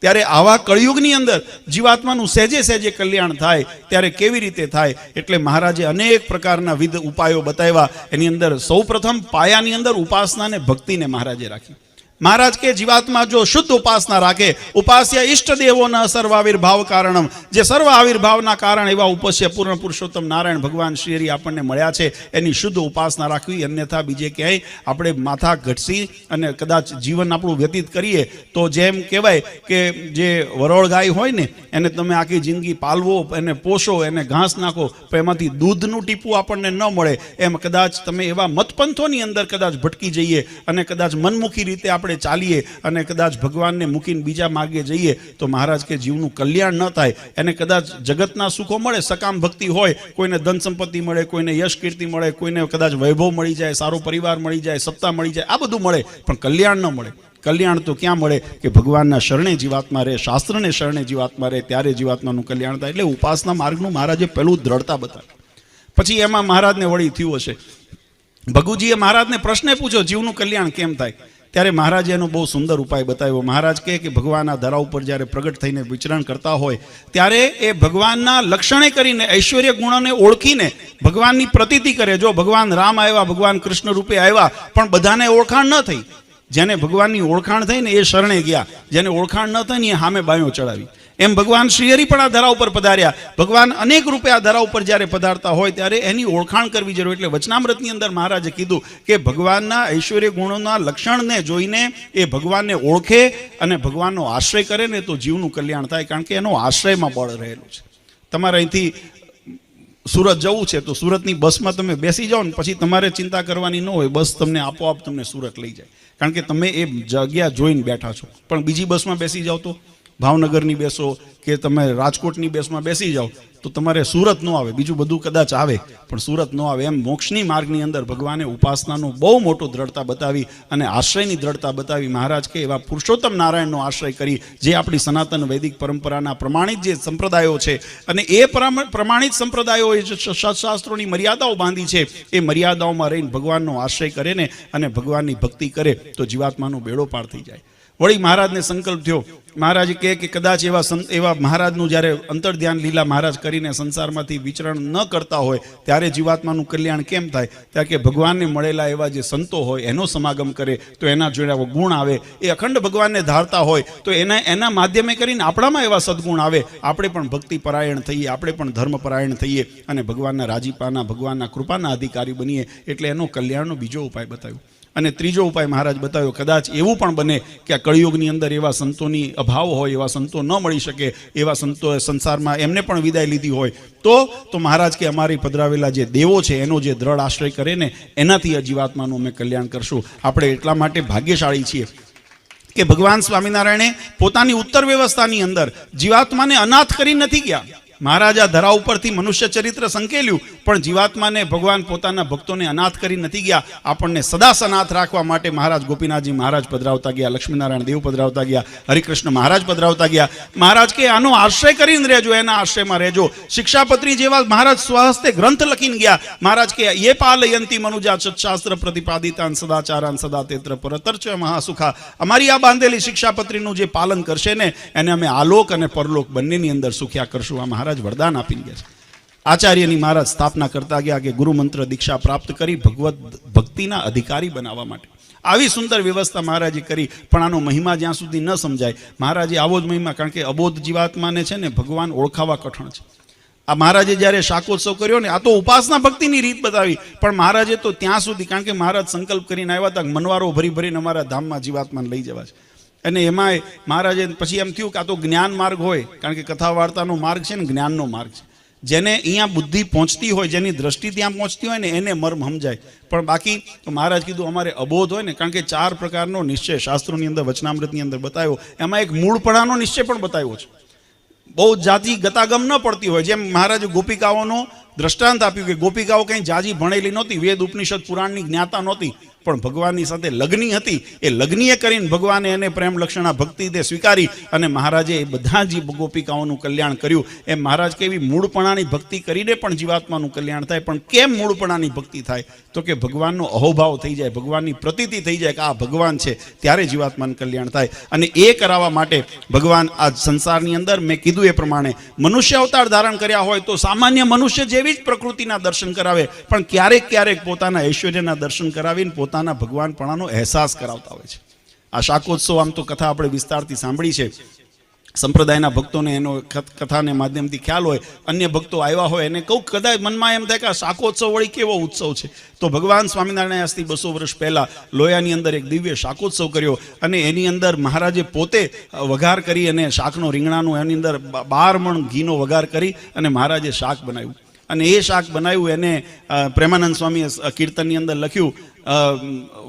ત્યારે આવા કળિયુગની અંદર જીવાત્માનું સહેજે સહેજે કલ્યાણ થાય ત્યારે કેવી રીતે થાય? એટલે મહારાજે અનેક પ્રકારના વિવિધ ઉપાયો બતાવ્યા. એની અંદર સૌ પ્રથમ પાયાની અંદર ઉપાસના અને ભક્તિને મહારાજે રાખી. મહારાજ કે જીવાત્મા જો શુદ્ધ ઉપાસના રાખે, ઉપાસ્ય ઈષ્ટ દેવોના સર્વાવિર્ભાવ કારણમ, જે સર્વ આવિર્ભાવના કારણ એવા ઉપસ્ય પૂર્ણ પુરુષોત્તમ નારાયણ ભગવાન શ્રી હરિ આપણને મળ્યા છે, એની શુદ્ધ ઉપાસના રાખવી. અન્યથા બીજે ક્યાંય આપણે માથા ઘટસી અને કદાચ જીવન આપણું વ્યતીત કરીએ તો જેમ કહેવાય કે જે વરોળ ગાય હોય ને એને તમે આખી જિંદગી પાલવો, એને પોષો, એને ઘાસ નાખો, પણ એમાંથી દૂધનું ટીપું આપણને ન મળે, એમ કદાચ તમે એવા મતપંથોની અંદર કદાચ ભટકી જઈએ અને કદાચ મનમુખી રીતે આપણે ચાલીએ અને કદાચ ભગવાનને મૂકીને બીજા માર્ગે જઈએ તો મહારાજ કે જીવનું કલ્યાણ ન થાય. એને કદાચ જગતના સુખો મળે, સકામ ભક્તિ હોય, કોઈને ધન સંપત્તિ મળે, કોઈને યશ કીર્તિ મળે, કોઈને કદાચ વૈભવ મળી જાય, સારો પરિવાર મળી જાય, સત્તા મળી જાય, આ બધું મળે, પણ કલ્યાણ ન મળે. કલ્યાણ તો ક્યાં મળે કે ભગવાનના શરણે જીવાત્મા રહે, શાસ્ત્રને શરણે જીવાત્મા રહે, ત્યારે જીવાત્માનું કલ્યાણ થાય. એટલે ઉપાસના માર્ગનું મહારાજે પહેલું દ્રઢતા બતાવી. પછી એમાં મહારાજને વળી થયું હશે, ભગુજીએ મહારાજને પ્રશ્ન પૂછ્યો જીવનું કલ્યાણ કેમ થાય, ત્યારે મહારાજે એનો બહુ સુંદર ઉપાય બતાવ્યો. મહારાજ કહે કે ભગવાન આ ધરા ઉપર જ્યારે પ્રગટ થઈને વિચરણ કરતા હોય ત્યારે એ ભગવાનના લક્ષણે કરીને, ઐશ્વર્ય ગુણોને ઓળખીને ભગવાનની પ્રતીતિ કરે. જો ભગવાન રામ આવ્યા, ભગવાન કૃષ્ણ રૂપે આવ્યા, પણ બધાને ઓળખાણ ન થઈ. જેને ભગવાનની ઓળખાણ થઈ ને એ શરણે ગયા, જેને ઓળખાણ ન થઈ ને એ સામે બાયો ચડાવી. એમ ભગવાન શ્રી હરિ પણ આ ધરા ઉપર પધાર્યા. ભગવાન અનેક રૂપે આ ધરા ઉપર જ્યારે પધારતા હોય ત્યારે એની ઓળખાણ કરવી જરૂર. એટલે વચનામૃતની અંદર મહારાજે કીધું કે ભગવાનના ઐશ્વર્ય ગુણોના લક્ષણને જોઈને એ ભગવાનને ઓળખે અને ભગવાનનો આશ્રય કરે ને તો જીવનું કલ્યાણ થાય. કારણ કે એનો આશ્રયમાં બળ રહેલું છે. તમારે અહીંથી સુરત જવું છે તો સુરતની બસમાં તમે બેસી જાઓ ને પછી તમારે ચિંતા કરવાની ન હોય, બસ તમને આપોઆપ તમને સુરત લઈ જાય. કારણ કે તમે એ જગ્યા જોઈને બેઠા છો. પણ બીજી બસમાં બેસી જાઓ તો, ભાવનગરની બેસો કે તમે રાજકોટની બસમાં બેસી જાઓ તો તમારે સુરત ન આવે, બીજું બધું કદાચ આવે પણ સુરત ન આવે. એમ મોક્ષની માર્ગની અંદર ભગવાને ઉપાસનાનું બહુ મોટું દ્રઢતા બતાવી અને આશ્રયની દ્રઢતા બતાવી. મહારાજ કે એવા પુરુષોત્તમ નારાયણનો આશ્રય કરી, જે આપણી સનાતન વૈદિક પરંપરાના પ્રમાણિત જે સંપ્રદાયો છે અને એ પ્રમાણિત સંપ્રદાયોએ જે શાસ્ત્રોની મર્યાદાઓ બાંધી છે એ મર્યાદાઓમાં રહીને ભગવાનનો આશ્રય કરે ને અને ભગવાનની ભક્તિ કરે તો જીવાત્માનો બેડો પાર થઈ જાય. વળી મહારાજને સંકલ્પ થયો. મહારાજ કહે કે કદાચ એવા મહારાજનું જ્યારે અંતર ધ્યાન લીલા મહારાજ કરીને સંસારમાંથી વિચરણ ન કરતા હોય ત્યારે જીવાત્માનું કલ્યાણ કેમ થાય? ત્યારે કે ભગવાનને મળેલા એવા જે સંતો હોય એનો સમાગમ કરે તો એના જોડે ગુણ આવે. એ અખંડ ભગવાનને ધારતા હોય તો એના માધ્યમે કરીને આપણામાં એવા સદગુણ આવે, આપણે પણ ભક્તિ પરાયણ થઈએ, આપણે પણ ધર્મ પરાયણ થઈએ અને ભગવાનના રાજીપાના, ભગવાનના કૃપાના અધિકારી બનીએ. એટલે એનો કલ્યાણનો બીજો ઉપાય બતાવ્યો. અને ત્રીજો ઉપાય મહારાજ બતાવ્યો, કદાચ એવું પણ બને કે આ કળિયુગની અંદર એવા સંતોની અભાવ હોય, એવા સંતો ન મળી શકે, એવા સંતો સંસારમાં એમને પણ વિદાય લીધી હોય તો મહારાજ કે અમારી પધરાવેલા જે દેવો છે એનો જે દ્રઢ આશ્રય કરે ને એનાથી જીવાત્માનું અમે કલ્યાણ કરશું. આપણે એટલા માટે ભાગ્યશાળી છીએ કે ભગવાન સ્વામિનારાયણે પોતાની ઉત્તર વ્યવસ્થાની અંદર જીવાત્માને અનાથ કરી નથી ગયા. મહારાજ આ ધરા ઉપરથી મનુષ્ય ચરિત્ર સંકેલ્યું પણ જીવાત્માને ભગવાન પોતાના ભક્તોને અનાથ કરી નથી ગયા. આપણને સદા સનાથ રાખવા માટે મહારાજ ગોપીનાથજી મહારાજ પધરાવતા ગયા, લક્ષ્મીનારાયણ દેવ પધરાવતા ગયા, હરિકૃષ્ણ મહારાજ પધરાવતા ગયા. મહારાજ કે આનો આશ્રય કરીને રહેજો, એના આશ્રયમાં રહેજો. શિક્ષાપત્રી જેવા મહારાજ સ્વહસ્તે ગ્રંથ લખીને ગયા. મહારાજ કે યે પાલયંતી મનુજા સત્શાસ્ત્ર પ્રતિપાદિતાન સદાચારાન સદા તેત્ર પરતર્ચ મહાસુખા. અમારી આ બાંધેલી શિક્ષાપત્રીનું જે પાલન કરશે ને એને અમે આલોક અને પરલોક બંનેની અંદર સુખ્યા કરશું. આ મહારાજ વરદાન આપી ગયા છે. આચાર્યની મહારાજ સ્થાપના કરતા ગયા કે ગુરુ મંત્ર દીક્ષા પ્રાપ્ત કરી ભગવત ભક્તિના અધિકારી બનાવવા માટે આવી સુંદર વ્યવસ્થા મહારાજે કરી. પણ આનો મહિમા જ્યાં સુધી ન સમજાય, મહારાજે આવો જ મહિમા, કારણ કે અબોધ જીવાત્માને છે ને ભગવાન ઓળખાવા કઠણ છે. આ મહારાજે જ્યારે શાકોત્સવ કર્યો ને આ તો ઉપાસના ભક્તિની રીત બતાવી, પણ મહારાજે તો ત્યાં સુધી, કારણ કે મહારાજ સંકલ્પ કરીને આવ્યા હતા મનવારો ભરી ભરીને અમારા ધામમાં જીવાત્માને લઈ જવા છે. અને એમાંય મહારાજે પછી એમ થયું કે આ તો જ્ઞાન માર્ગ હોય, કારણ કે કથા વાર્તાનો માર્ગ છે ને જ્ઞાનનો માર્ગ છે. જેને અહીંયા બુદ્ધિ પહોંચતી હોય, જેની દ્રષ્ટિ ત્યાં પહોંચતી હોય ને એને મર્મ સમજાય. પણ બાકી તો મહારાજ કીધું અમારે અબોધ હોય ને, કારણ કે 4 પ્રકારનો નિશ્ચય શાસ્ત્રોની અંદર વચનામૃતની અંદર બતાવ્યો, એમાં એક મૂળપણાનો નિશ્ચય પણ બતાવ્યો છે. બહુ જાતિ ગતાગમ ન પડતી હોય. જેમ મહારાજે ગોપિકાઓનો દ્રષ્ટાંત આપ્યું કે ગોપિકાઓ કંઈ જાજી ભણેલી નહોતી, વેદ ઉપનિષદ પુરાણની જ્ઞાતા નહોતી, પણ ભગવાનની સાથે લગ્ની હતી. એ લગ્નીએ કરીને ભગવાને એને પ્રેમ લક્ષણા ભક્તિ તે સ્વીકારી અને મહારાજે એ બધા જ ગોપિકાઓનું કલ્યાણ કર્યું. એમ મહારાજ કેવી મૂળપણાની ભક્તિ કરીને પણ જીવાત્માનું કલ્યાણ થાય. પણ કેમ મૂળપણાની ભક્તિ થાય? તો કે ભગવાનનો અહોભાવ થઈ જાય, ભગવાનની પ્રતીતિ થઈ જાય કે આ ભગવાન છે, ત્યારે જીવાત્માનું કલ્યાણ થાય. અને એ કરાવવા માટે ભગવાન આ સંસારની અંદર મેં કીધું એ પ્રમાણે મનુષ્ય અવતાર ધારણ કર્યા હોય તો સામાન્ય મનુષ્ય જેવી જ પ્રકૃતિના દર્શન કરાવે, પણ ક્યારેક ક્યારેક પોતાના ઐશ્વર્યના દર્શન કરાવીને પોતાના ભગવાનપણાનો અહેસાસ કરાવતા હોય છે. આ શાકોત્સવ આમ તો કથા આપણે વિસ્તારથી સાંભળી છે, સંપ્રદાયના ભક્તોને એનો કથાને માધ્યમથી ખ્યાલ હોય, અન્ય ભક્તો આવ્યા હોય એને કહું કદાચ મનમાં એમ થાય કે આ શાકોત્સવ વળી કેવો ઉત્સવ છે, તો ભગવાન સ્વામિનારાયણ આજથી 200 વર્ષ પહેલાં લોયાની અંદર એક દિવ્ય શાકોત્સવ કર્યો અને એની અંદર મહારાજે પોતે વઘાર કરી અને શાકનો રીંગણાનો એની અંદર 12 મણ ઘીનો વઘાર કરી અને મહારાજે શાક બનાવ્યું અને એ શાક બનાવ્યું એને પ્રેમાનંદ સ્વામીએ કીર્તનની અંદર લખ્યું,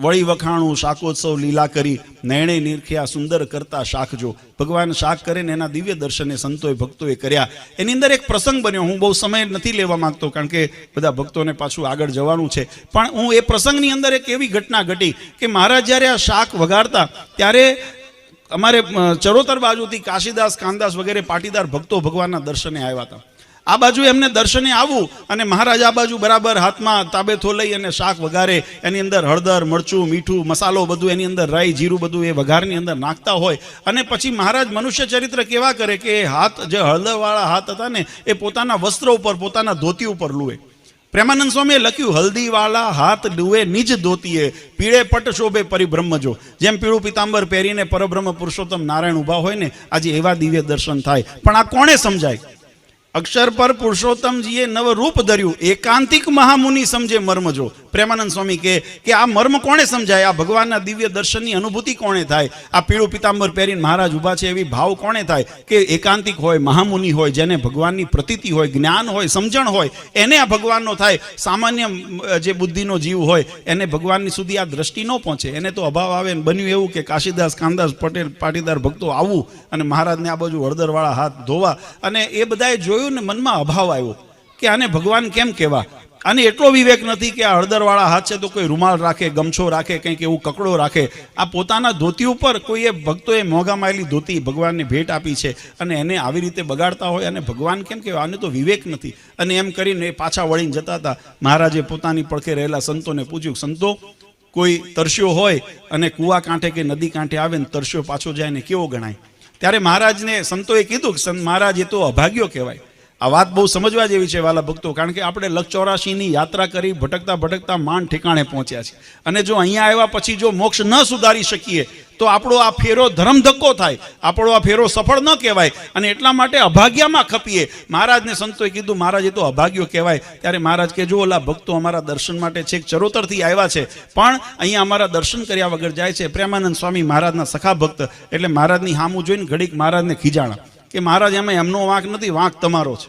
વળી વખાણું શાકોત્સવ લીલા કરી, નયણે નિરખ્યા સુંદર કરતા શાક જો. ભગવાન શાક કરે ને એના દિવ્ય દર્શને સંતોએ ભક્તોએ કર્યા. એની અંદર એક પ્રસંગ બન્યો, હું બહુ સમય નથી લેવા માંગતો કારણ કે બધા ભક્તોને પાછું આગળ જવાનું છે, પણ હું એ પ્રસંગની અંદર એક એવી ઘટના ઘટી કે મહારાજ જ્યારે આ શાક વઘારતા ત્યારે અમારે ચરોતર બાજુથી કાશીદાસ, કાનદાસ વગેરે પાટીદાર ભક્તો ભગવાનના દર્શને આવ્યા હતા. આ બાજુ એમને દર્શને આવવું અને મહારાજ આ બાજુ બરાબર હાથમાં તાબેથો લઈ અને શાક વઘારે, એની અંદર હળદર, મરચું, મીઠું, મસાલો બધું એની અંદર રાઈ, જીરું બધું એ વઘારની અંદર નાખતા હોય અને પછી મહારાજ મનુષ્ય ચરિત્ર કેવા કરે કે હાથ જે હળદરવાળા હાથ હતા ને એ પોતાના વસ્ત્ર ઉપર, પોતાના ધોતી ઉપર લુએ. પ્રેમાનંદ સ્વામીએ લખ્યું, હલ્દીવાળા હાથ લુએ નિજ ધોતીએ, પીળે પટ શોભે પરિબ્રહ્મ જો. જેમ પીળું પિતાંબર પહેરીને પરબ્રહ્મ પુરુષોત્તમ નારાયણ ઊભા હોય ને, આજે એવા દિવ્ય દર્શન થાય. પણ આ કોણે સમજાય? અક્ષર પર પુરુષોત્તમજીએ નવ રૂપ ધર્યું, એકાંતિક મહામુનિ સમજે મર્મ જો. પ્રેમાનંદ સ્વામી કે આ મર્મ કોણે સમજાય? આ ભગવાનના દિવ્ય દર્શનની અનુભૂતિ કોણે થાય? આ પીળું પિતાંબર પહેરીને મહારાજ ઊભા છે એવી ભાવ કોણે થાય? કે એકાંતિક હોય, મહામુનિ હોય, જેને ભગવાનની પ્રતીતિ હોય, જ્ઞાન હોય, સમજણ હોય, એને આ ભગવાનનો થાય. સામાન્ય જે બુદ્ધિનો જીવ હોય એને ભગવાનની સુધી આ દ્રષ્ટિ ન પહોંચે, એને તો અભાવ આવે. બન્યું એવું કે કાશીદાસ, કાનદાસ, પટેલ, પાટીદાર ભક્તો આવું અને મહારાજને આ બાજુ હળદરવાળા હાથ ધોવા અને એ બધાએ જોયું ને મનમાં અભાવ આવ્યો કે આને ભગવાન કેમ કહેવા? આને એટલો વિવેક નથી કે આ હળદરવાળા હાથ છે તો કોઈ રૂમાલ રાખે, ગમછો રાખે, કંઈક એવું કકડો રાખે. આ પોતાના ધોતી ઉપર કોઈએ ભક્તોએ મોંઘા માયેલી ધોતી ભગવાનને ભેટ આપી છે અને એને આવી રીતે બગાડતા હોય અને ભગવાન કેમ કહેવાય? આને તો વિવેક નથી. અને એમ કરીને પાછા વળીને જતા હતા. મહારાજે પોતાની પડખે રહેલા સંતોને પૂછ્યું, સંતો, કોઈ તરસ્યો હોય અને કૂવા કાંઠે કે નદી કાંઠે આવે ને તરસ્યો પાછો જાય ને કેવો ગણાય? ત્યારે મહારાજને સંતોએ કીધું કે મહારાજ એ તો અભાગ્યો કહેવાય. આ વાત બહુ સમજવા જેવી છે વાલા ભક્તો, કારણ કે આપણે લક્ષ 84ની યાત્રા કરી, ભટકતા ભટકતા માંડ ઠેકાણે પહોંચ્યા છે અને જો અહીંયા આવ્યા પછી જો મોક્ષ ન સુધારી શકીએ તો આપણો આ ફેરો ધર્મ ધક્કો થાય, આપણો આ ફેરો સફળ ન કહેવાય અને એટલા માટે અભાગ્યમાં ખપીએ. મહારાજને સંતોએ કીધું, મહારાજ એ તો અભાગ્યો કહેવાય. ત્યારે મહારાજ કે જો ઓલા ભક્તો અમારા દર્શન માટે છેક ચરોતરથી આવ્યા છે પણ અહીંયા અમારા દર્શન કર્યા વગર જાય છે. પ્રેમાનંદ સ્વામી મહારાજના સખા ભક્ત એટલે મહારાજની સામું જોઈને ઘડીક મહારાજને ખીજાણા કે મહારાજ એમાં એમનો વાંક નથી, વાંક તમારો છે.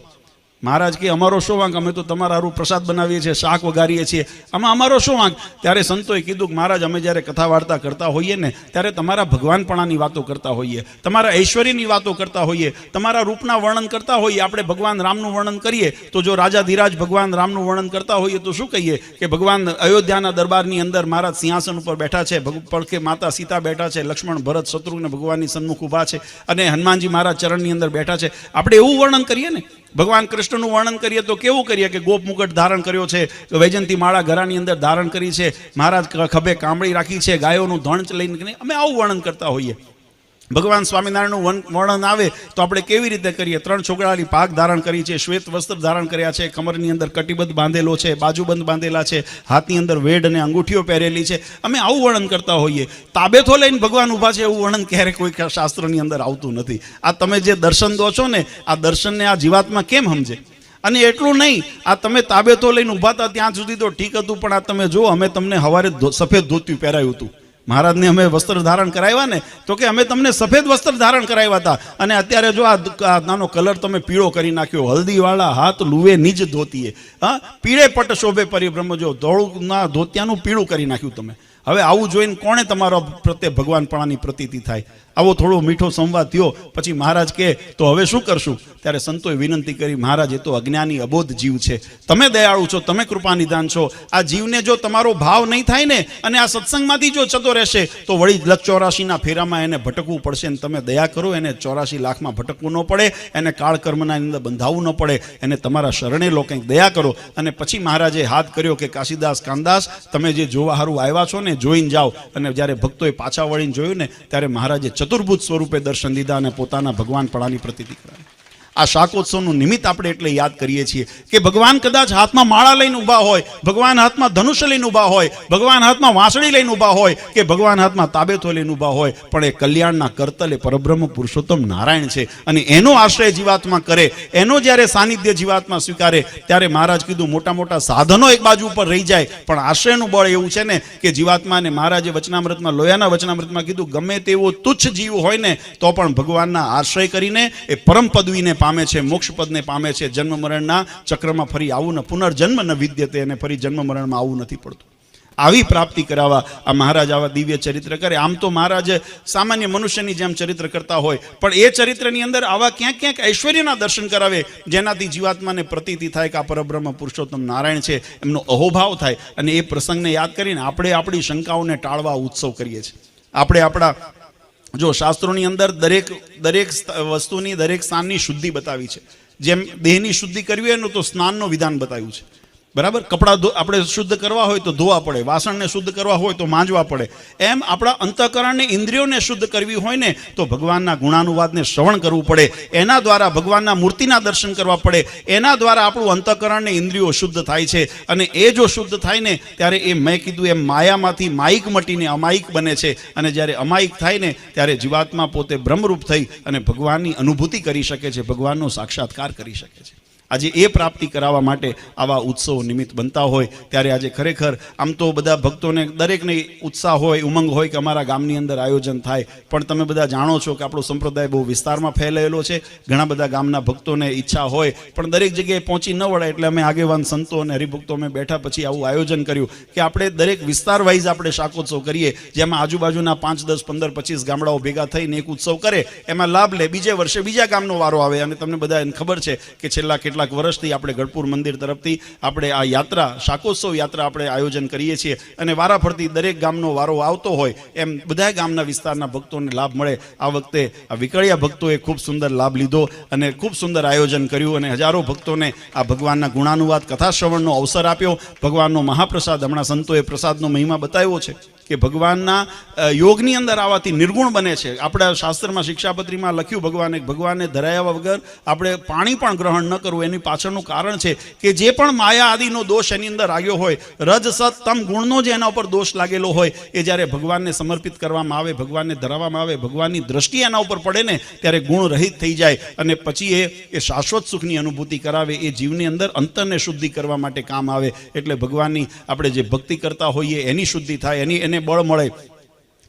મહારાજ કે અમારો શું વાંક? અમે તો તમારા હારું પ્રસાદ બનાવીએ છીએ, શાક વઘારીએ છીએ, આમાં અમારો શું વાંક? ત્યારે સંતોએ કીધું કે મહારાજ અમે જ્યારે કથા વાર્તા કરતા હોઈએ ને ત્યારે તમારા ભગવાનપણાની વાતો કરતા હોઈએ, તમારા ઐશ્વર્યની વાતો કરતા હોઈએ, તમારા રૂપના વર્ણન કરતા હોઈએ. આપણે ભગવાન રામનું વર્ણન કરીએ તો જો રાજા ધીરાજ ભગવાન રામનું વર્ણન કરતા હોઈએ તો શું કહીએ કે ભગવાન અયોધ્યાના દરબારની અંદર મહારાજ સિંહાસન ઉપર બેઠા છે, પડખે માતા સીતા બેઠા છે, લક્ષ્મણ, ભરત, શત્રુઘ્ન ભગવાનની સન્મુખ ઊભા છે અને હનુમાનજી મહારાજ ચરણની અંદર બેઠા છે. આપણે એવું વર્ણન કરીએ ને. ભગવાન કૃષ્ણનું વર્ણન કરીએ તો કેવું કરીએ કે ગોપ મુકટ ધારણ કર્યો છે, વૈજંતી માળા ઘરાની અંદર ધારણ કરી છે, મહારાજ ખભે કામળી રાખી છે, ગાયોનું ધણચ લઈને અમે આવું વર્ણન કરતા હોઈએ. ભગવાન સ્વામિનારાયણનું વર્ણન આવે તો આપણે કેવી રીતે કરીએ? 3 છોકરાની પાઘ ધારણ કરી છે, શ્વેત વસ્ત્ર ધારણ કર્યા છે, કમરની અંદર કટિબદ્ધ બાંધેલો છે, બાજુબંધ બાંધેલા છે, હાથની અંદર વેઢ અને અંગૂઠીઓ પહેરેલી છે. અમે આવું વર્ણન કરતા હોઈએ. તાબેથો લઈને ભગવાન ઊભા છે એવું વર્ણન ક્યારેક કોઈ શાસ્ત્રની અંદર આવતું નથી. આ તમે જે દર્શન દો છો ને, આ દર્શનને આ જીવાત્મા કેમ સમજે? અને એટલું નહીં, આ તમે તાબેથો લઈને ઊભા હતા ત્યાં સુધી તો ઠીક હતું, પણ આ તમે જો અમે તમને સવારે સફેદ ધોતિયું પહેરાયું હતું. મહારાજને અમે વસ્ત્ર ધારણ કરાવ્યા ને તો કે અમે તમને સફેદ વસ્ત્ર ધારણ કરાવ્યા હતા અને અત્યારે જો આ નાનો કલર તમે પીળો કરી નાખ્યો. હલ્દીવાળા હાથ લુવે નિજ ધોતીએ, હા, પીળે પટ શોભે પરિબ્રહ્મ જો. ધોળુંના ધોતિયાનું પીળું કરી નાખ્યું તમે. હવે આવું જોઈને કોણે તમારા પ્રત્યે ભગવાનપણાની પ્રતીતિ થાય? આવો થોડો મીઠો સંવાદ થયો પછી મહારાજ કહે તો હવે શું કરશું? ત્યારે સંતોએ વિનંતી કરી, મહારાજ એ તો અજ્ઞાની અબોધ જીવ છે, તમે દયાળુ છો, તમે કૃપાનિધાન છો. આ જીવને જો તમારો ભાવ નહીં થાય ને અને આ સત્સંગમાંથી જો જતો રહેશે તો વળી લક્ષ 84ના ફેરામાં એને ભટકવું પડશે. ને તમે દયા કરો, એને 84 લાખમાં ભટકવું ન પડે, એને કાળકર્મના અંદર બંધાવવું ન પડે, એને તમારા શરણે લો, કંઈક દયા કરો. અને પછી મહારાજે હાથ કર્યો કે કાશીદાસ, કાનદાસ, તમે જે જોવા હારું આવ્યા છો ને જોઈને જાઓ. અને જ્યારે ભક્તોએ પાછા વળીને જોયું ને ત્યારે મહારાજે ચતુર્ભુજ સ્વરૂપે દર્શન દીધા અને પોતાના ભગવાનપણાની પ્રતીતિ કરાવી. આ શાકોત્સવનું નિમિત્ત આપણે એટલે યાદ કરીએ છીએ કે ભગવાન કદાચ હાથમાં માળા લઈને ઊભા હોય, ભગવાન હાથમાં ધનુષ્ય લઈને ઊભા હોય, ભગવાન હાથમાં વાંસળી લઈને ઊભા હોય કે ભગવાન હાથમાં તાબેતો લઈને ઊભા હોય, પણ એ કલ્યાણના કરતલ એ પરબ્રહ્મ પુરુષોત્તમ નારાયણ છે. અને એનો આશ્રય જીવાત્મા કરે, એનો જ્યારે સાનિધ્ય જીવાત્મા સ્વીકારે, ત્યારે મહારાજ કીધું મોટા મોટા સાધનો એક બાજુ ઉપર રહી જાય, પણ આશ્રયનું બળ એવું છે ને કે જીવાત્માને મહારાજે વચનામૃતમાં, લોયાના વચનામૃતમાં કીધું ગમે તેવો તુચ્છ જીવ હોય ને તો પણ ભગવાનના આશ્રય કરીને એ પરમ પદવીને પામે છે, મોક્ષ પદને પામે છે. જન્મ મરણના ચક્રમાં ફરી આવું ન, પુનર્જન્મ ન વિદ્યતે, અને ફરી જન્મ મરણમાં આવું નથી પડતું. આવી પ્રાપ્તિ કરાવવા આ મહારાજ આવા દિવ્ય ચરિત્ર કરે. આમ તો મહારાજ સામાન્ય મનુષ્યની જેમ ચરિત્ર કરતા હોય, પણ એ ચરિત્રની અંદર આવા ક્યાંક ક્યાંક ઐશ્વર્યના દર્શન કરાવે, જેનાથી જીવાત્માને પ્રતીતિ થાય કે આ પરબ્રહ્મ પુરુષોત્તમ નારાયણ છે, એમનો અહોભાવ થાય. અને એ પ્રસંગને યાદ કરીને આપણે આપણી શંકાઓને ટાળવા ઉત્સવ કરીએ છીએ. આપણે આપણા જો શાસ્ત્રોની અંદર દરેક વસ્તુની, દરેક સ્થાનની શુદ્ધિ બતાવી છે. જેમ દેહની શુદ્ધિ કરવી હોય ને તો સ્નાનનું વિધાન બતાવ્યું છે, બરાબર. કપડાં આપણે શુદ્ધ કરવા હોય તો ધોવા પડે, વાસણને શુદ્ધ કરવા હોય તો માંજવા પડે. એમ આપણા અંતઃકરણને, ઇન્દ્રિયોને શુદ્ધ કરવી હોય ને તો ભગવાનના ગુણાનુવાદને શ્રવણ કરવું પડે, એના દ્વારા ભગવાનના મૂર્તિના દર્શન કરવા પડે, એના દ્વારા આપણું અંતઃકરણને, ઇન્દ્રિયો શુદ્ધ થાય છે. અને એ જો શુદ્ધ થાય ને ત્યારે એ મેં કીધું એમ માયામાંથી માયિક મટીને અમાયિક બને છે. અને જ્યારે અમાયિક થાય ને ત્યારે જીવાત્મા પોતે બ્રહ્મરૂપ થઈ અને ભગવાનની અનુભૂતિ કરી શકે છે, ભગવાનનો સાક્ષાત્કાર કરી શકે છે. આજે એ પ્રાપ્તિ કરાવવા માટે આવા ઉત્સવો નિમિત્ત બનતા હોય ત્યારે આજે ખરેખર આમ તો બધા ભક્તોને દરેકને ઉત્સાહ હોય, ઉમંગ હોય કે અમારા ગામની અંદર આયોજન થાય, પણ તમે બધા જાણો છો કે આપણો સંપ્રદાય બહુ વિસ્તારમાં ફેલાયેલો છે. ઘણા બધા ગામના ભક્તોને ઈચ્છા હોય પણ દરેક જગ્યાએ પહોંચી ન વળે, એટલે અમે આગેવાન સંતો અને હરિભક્તો અમે બેઠા પછી આવું આયોજન કર્યું કે આપણે દરેક વિસ્તાર વાઇઝ આપણે શાકોત્સવ કરીએ, જેમાં આજુબાજુના 5, 10, 15, 25 ગામડાઓ ભેગા થઈને એક ઉત્સવ કરે, એમાં લાભ લે. બીજે વર્ષે બીજા ગામનો વારો આવે. અને તમને બધાને ખબર છે કે છેલ્લા કેટલાક વર્ષથી આપણે ગઢપુર મંદિર તરફથી આપણે આ યાત્રા, શાકોત્સવ યાત્રા આપણે આયોજન કરીએ છીએ. અને વારાફરતી દરેક ગામનો વારો આવતો હોય એમ બધા ગામના વિસ્તારના ભક્તોને લાભ મળે. આ વખતે આ વિકળિયા ભક્તોએ ખૂબ સુંદર લાભ લીધો અને ખૂબ સુંદર આયોજન કર્યું અને હજારો ભક્તોને આ ભગવાનના ગુણાનુવાદ, કથા શ્રવણનો અવસર આપ્યો. ભગવાનનો મહાપ્રસાદ, હમણાં સંતોએ પ્રસાદનો મહિમા બતાવ્યો છે કે ભગવાનના યોગની અંદર આવવાથી નિર્ગુણ બને છે. આપણા શાસ્ત્રમાં, શિક્ષાપત્રીમાં લખ્યું ભગવાને ધરાયા વગર આપણે પાણી પણ ગ્રહણ ન કરવું. એની પાછળનું કારણ છે કે જે પણ માયા આદિનો દોષ એની અંદર આવ્યો હોય, રજ સત તમ ગુણનો જે એના ઉપર દોષ લાગેલો હોય, એ જ્યારે ભગવાનને સમર્પિત કરવામાં આવે, ભગવાનને ધરાવવામાં આવે, ભગવાનની દ્રષ્ટિ એના ઉપર પડે ને ત્યારે ગુણ રહિત થઈ જાય. અને પછી એ શાશ્વત સુખની અનુભૂતિ કરાવે, એ જીવની અંદર અંતરને શુદ્ધિ કરવા માટે કામ આવે. એટલે ભગવાનની આપણે જે ભક્તિ કરતા હોઈએ એની શુદ્ધિ થાય, એને બળ મળે.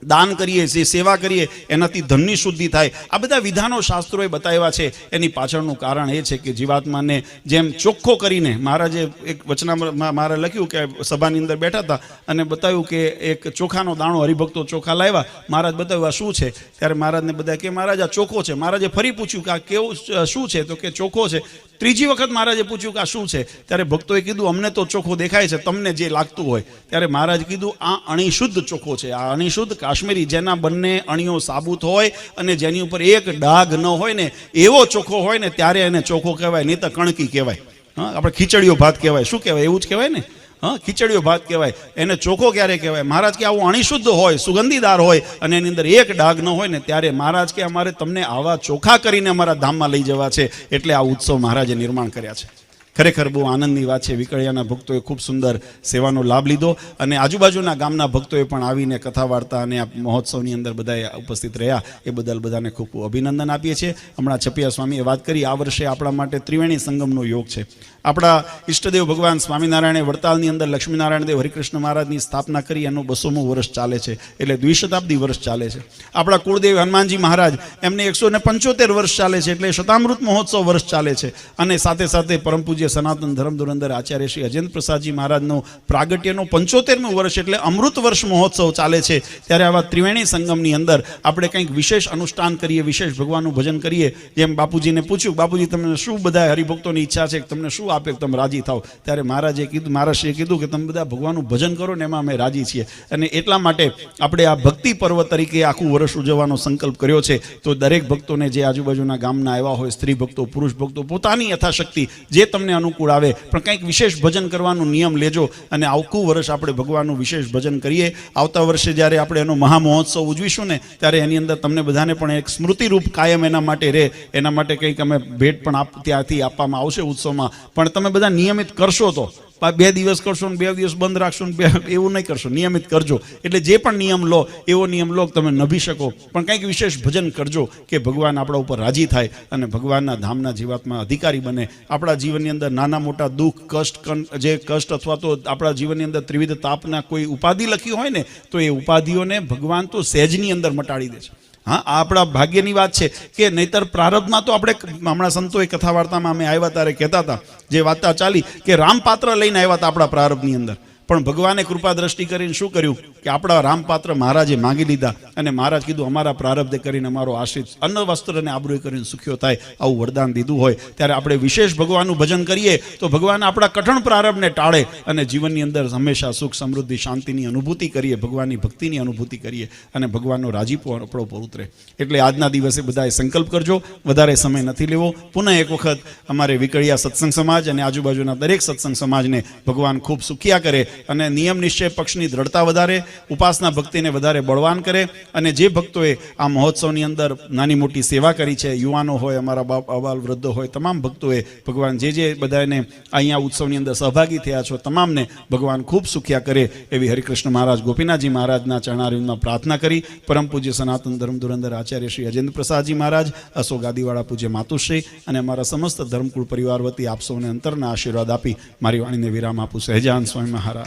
દાન કરીએ, જે સેવા કરીએ એનાથી ધનની શુદ્ધિ થાય. આ બધા વિધાનો શાસ્ત્રોએ બતાવ્યા છે. એની પાછળનું કારણ એ છે કે જીવાત્માને જેમ ચોખ્ખો કરીને, મહારાજે એક વચનામાં મારે લખ્યું કે સભાની અંદર બેઠા હતા અને બતાવ્યું કે એક ચોખાનો દાણો, હરિભક્તો ચોખા લાવ્યા, મહારાજ બતાવ્યું આ શું છે? ત્યારે મહારાજને બધા કે મહારાજ આ ચોખ્ખો છે. મહારાજે ફરી પૂછ્યું કે આ કેવું શું છે? તો કે ચોખ્ખો છે. ત્રીજી વખત મહારાજે પૂછ્યું કે આ શું છે? ત્યારે ભક્તોએ કીધું અમને તો ચોખ્ખો દેખાય છે, તમને જે લાગતું હોય. ત્યારે મહારાજ કીધું આ અણીશુદ્ધ ચોખ્ખો છે. આ અણીશુદ્ધ કાશ્મીરી, જેના બંને અણીઓ સાબુત હોય અને જેની ઉપર એક ડાઘ ન હોય ને એવો ચોખ્ખો હોય ને ત્યારે એને ચોખ્ખો કહેવાય, નહીં તો કણકી કહેવાય. હા, આપણે ખીચડીઓ ભાત કહેવાય. શું કહેવાય? એવું જ કહેવાય ને. હા, ખીચડીઓ ભાત કહેવાય. એને ચોખ્ખો ક્યારે કહેવાય? મહારાજ કે આવું અણીશુદ્ધ હોય, સુગંધીદાર હોય અને એની અંદર એક ડાઘ ન હોય ને ત્યારે મહારાજ કે અમારે તમને આવા ચોખા કરીને અમારા ધામમાં લઈ જવા છે. એટલે આ ઉત્સવ મહારાજે નિર્માણ કર્યા છે. ખરેખર બહુ આનંદની વાત છે. વિકળિયાના ભક્તોએ ખૂબ સુંદર સેવાનો લાભ લીધો અને આજુબાજુના ગામના ભક્તોએ પણ આવીને કથા વાર્તા અને આ મહોત્સવની અંદર બધાએ ઉપસ્થિત રહ્યા. એ બદલ બધાને ખૂબ ખૂબ અભિનંદન આપીએ છીએ. હમણાં છપિયા સ્વામીએ વાત કરી, આ વર્ષે આપણા માટે ત્રિવેણી સંગમનો યોગ છે. આપણા ઈષ્ટદેવ ભગવાન સ્વામિનારાયણે વડતાલની અંદર લક્ષ્મીનારાયણ દેવ હરિકૃષ્ણ મહારાજની સ્થાપના કરી. એનું 200મું વર્ષ ચાલે છે, એટલે દ્વિશતાબ્દી વર્ષ ચાલે છે. આપણા કુળદેવ હનુમાનજી મહારાજ, એમને 175 વર્ષ ચાલે છે, એટલે શતામૃત મહોત્સવ વર્ષ ચાલે છે. અને સાથે સાથે પરમ પૂજ્ય સનાતન ધર્મ ધુરંધર આચાર્ય શ્રી અજેન્દ્ર પ્રસાદજી મહારાજનો પ્રાગટ્યનો 75મું વર્ષ એટલે અમૃત વર્ષ મહોત્સવ ચાલે છે. ત્યારે આવા ત્રિવેણી સંગમની અંદર આપણે કંઈક વિશેષ અનુષ્ઠાન કરીએ, વિશેષ ભગવાનનું ભજન કરીએ. જેમ બાપુજીને પૂછ્યું, બાપુજી તમને શું બધા હરિભક્તોની ઈચ્છા છે, તમને શું આપે તમે રાજી થાવ? ત્યારે મહારાજશ્રીએ કીધું કે તમે બધા ભગવાનનું ભજન કરો ને એમાં અમે રાજી છીએ. અને એટલા માટે આપણે આ ભક્તિ પર્વ તરીકે આખું વર્ષ ઉજવવાનો સંકલ્પ કર્યો છે. તો દરેક ભક્તોને, જે આજુબાજુના ગામના આવ્યા હોય, સ્ત્રી ભક્તો, પુરુષ ભક્તો, પોતાની યથાશક્તિ જે તમને અનુકૂળ આવે, પણ કંઈક વિશેષ ભજન કરવાનું નિયમ લેજો અને આખું વર્ષ આપણે ભગવાનનું વિશેષ ભજન કરીએ. આવતા વર્ષે જ્યારે આપણે એનો મહામહોત્સવ ઉજવીશું ને ત્યારે એની અંદર તમને બધાને પણ એક સ્મૃતિરૂપ કાયમ એના માટે રહે, એના માટે કંઈક અમે ભેટ પણ ત્યાંથી આપવામાં આવશે ઉત્સવમાં. પણ તમે બધા નિયમિત કરશો તો 2 દિવસ કરશો ને 2 દિવસ બંધ રાખશો ને એવું નહીં કરશો, નિયમિત કરજો. એટલે જે પણ નિયમ લો એવો નિયમ લો તમે નભી શકો, પણ કંઈક વિશેષ ભજન કરજો કે ભગવાન આપણા ઉપર રાજી થાય અને ભગવાનના ધામના જીવાત્મા અધિકારી બને. આપણા જીવનની અંદર નાના મોટા દુઃખ કષ્ટ અથવા તો આપણા જીવનની અંદર ત્રિવિધ તાપના કોઈ ઉપાધિ લખી હોય ને તો એ ઉપાધિઓને ભગવાન તો સહેજની અંદર મટાડી દે છે. હા, આ આપણા ભાગ્યની વાત છે કે નહીતર પ્રારબ્ધમાં તો આપણે હમણાં સંતોએ કથા વાર્તામાં અમે આવ્યા ત્યારે કહેતા હતા, જે વાર્તા ચાલી કે રામપાત્ર લઈને આવ્યા હતા આપણા પ્રારબ્ધની અંદર, પણ ભગવાને કૃપા દ્રષ્ટિ કરીને શું કર્યું કે આપણા રામપાત્ર મહારાજે માંગી લીધા અને મહારાજ કીધું અમારા પ્રારબ્ધે કરીને અમારો આશ્રિત અન્ન વસ્ત્ર અને આબરૂ કરીને સુખ્યો થાય, આવું વરદાન દીધું હોય ત્યારે આપણે વિશેષ ભગવાનનું ભજન કરીએ તો ભગવાન આપણા કઠણ પ્રારબ્ધને ટાળે અને જીવનની અંદર હંમેશા સુખ સમૃદ્ધિ શાંતિની અનુભૂતિ કરીએ, ભગવાનની ભક્તિની અનુભૂતિ કરીએ અને ભગવાનનો રાજીપો આપણો પર ઉતરે. એટલે આજના દિવસે બધાએ સંકલ્પ કરજો, વધારે સમય નથી લેવો. પુનઃ એક વખત અમારે વિકળિયા સત્સંગ સમાજ અને આજુબાજુના દરેક સત્સંગ સમાજને ભગવાન ખૂબ સુખિયા કરે અને નિયમ નિશ્ચય પક્ષની દ્રઢતા વધારે, ઉપાસના ભક્તિને વધારે બળવાન કરે. અને જે ભક્તોએ આ મહોત્સવની અંદર નાની મોટી સેવા કરી છે, યુવાનો હોય, અમારા બાપ અબાલ વૃદ્ધો હોય, તમામ ભક્તોએ ભગવાન જે બધાને અહીંયા ઉત્સવની અંદર સહભાગી થયા છો તમામને ભગવાન ખૂબ સુખ્યા કરે એવી હરિકૃષ્ણ મહારાજ ગોપીનાથજી મહારાજના ચરણારવિંદમાં પ્રાર્થના કરી પરમ પૂજ્ય સનાતન ધર્મ ધુરંધર આચાર્ય શ્રી અજેન્દ્ર પ્રસાદજી મહારાજ, અશોક ગાદીવાળા પૂજ્ય માતુશ્રી અને અમારા સમસ્ત ધર્મકુળ પરિવાર વતી આપ સૌને અંતરના આશીર્વાદ આપી મારી વાણીને વિરામ આપું. સહેજાન સ્વામી મહારાજ.